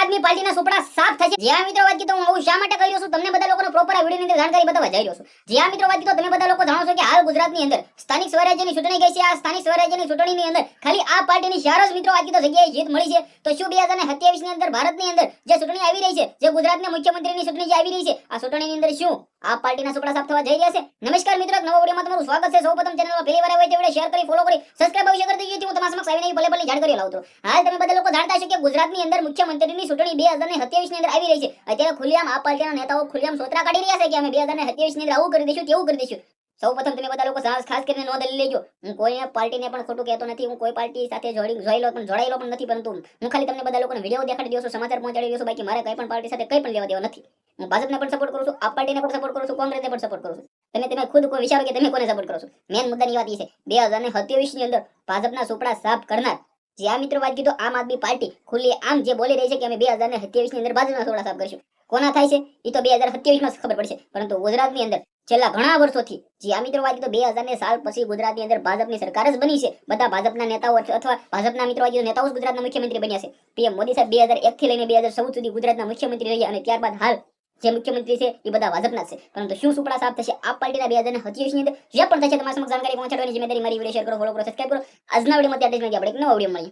આદમી પાર્ટીના સુપડા સાફ થશે। જ્યાં મિત્રો વાત કીધું હું આવું શા માટે કહી રહ્યો છું તમને બધા લોકોને પ્રોપર આ વિડિયોની અંદર જાણકારી બતાવવા જઈ રહ્યો છું। જ્યાં મિત્રો વાત કીધું તમે બધા લોકો જાણો છો કે હાલ ગુજરાતની અંદર સ્થાનિક સ્વરાજ્યની ચૂંટણી ગઈ છે। આ સ્થાનિક સ્વરાજ્યની ચૂંટણીની અંદર ખાલી આ પાર્ટીની 4 જ મિત્રો વાત કીધું જગ્યાએ જીત મળી છે। તો શું 2027 ની અંદર ભારતની અંદર જે ચૂંટણી આવી રહી છે, જે ગુજરાતના મુખ્યમંત્રીની ચૂંટણી જે આવી રહી છે, આ ચૂંટણીની અંદર શું આ પાર્ટીના સુપડા સાફ થવા જઈ રહ્યા છે? નમસ્કાર મિત્રો, નવા વિડિયોમાં તમારું સ્વાગત છે। સૌપ્રથમ ચેનલમાં પહેલી વાર આવ્યા હોય તો વિડિયો શેર કરી, ફોલો કરી, સબસ્ક્રાઇબ અવશ્ય કરી દેજો જેથી હું તમારા સમક્ષ આવીને ભલે જાણકારી લાવતો। હાલ તમે બધા લોકો જાણતા છો કે ગુજરાતની અંદર મુખ્યમંત્રીની ચૂંટણી 2027 ની અંદર આવી રહી છે। અત્યારે ખુલ્લેઆમ આ પાર્ટીના નેતાઓ ખુલ્લેઆમ સોતરા કાઢી રહ્યા છે કે અમે 2027 ની અંદર આવું કરી દઈશું, તેવું કરી દઈશું। સૌપ્રથમ તમે બધા લોકો ખાસ કરીને નોંધ લઈ લેજો, હું કોઈ પાર્ટીને પણ ખોટું કહેતો નથી, હું કોઈ પાર્ટી સાથે જોડાયેલો પણ નથી, પરંતુ હું ખાલી તમને બધા લોકોને વિડિયો દેખાડી દઉં છું, સમાચાર પહોંચાડી દઉં છું। બાકી મારે કઈ પણ પાર્ટી સાથે કંઈ પણ લેવા દેવા નથી। હું ભાજપને પણ સપોર્ટ કરું છું, આ પાર્ટીને પણ સપોર્ટ કરું છું, કોંગ્રેસને પણ સપોર્ટ કરું છું। તમે ખુદ કોઈ વિચારો કે તમે કોને સપોર્ટ કરો છો। મેન મુદ્દાની વાત એ છે 2027 ની અંદર ભાજપના સુપડા સાફ કરનાર જે આ મિત્રો વાત કીધું આમ આદમી પાર્ટી ખુલ્લી આમ જે બોલી રહી છે કે અમે 2027 ની અંદર ભાજપના સુપડા સાફ કરીશું, કોના થાય છે એ તો 2027 માં ખબર પડશે। પરંતુ ગુજરાતની અંદર છેલ્લા ઘણા વર્ષોથી જે આ મિત્રો વાત કીધું 2000 સાલ પછી ગુજરાતની અંદર ભાજપની સરકાર જ બની છે। બધા ભાજપના નેતાઓ અથવા ભાજપના મિત્રો વાત કીધું નેતાઓ ગુજરાતના મુખ્યમંત્રી બન્યા છે। પીએમ મોદી સાહેબ 2001 થી લઈને 2014 સુધી ગુજરાતના મુખ્યમંત્રી રહ્યા અને ત્યારબાદ હાલ જે મુખ્યમંત્રી છે એ બધા ભાજપના છે। પરંતુ શું સુપડા સાફ થશે આ પાર્ટીના 2027 ની અંદર જે પણ થશે તમારા સમક્ષ જાણકારી પહોંચાડવાની જિમ્મેદારી મારી। વિડિયો શેર કરો, ફોલો કરો, સબસ્ક્રાઇબ કરો। આજના વિડિયોમાં ત્યાં જ આપણે એક નવો વિડિયો મળીએ।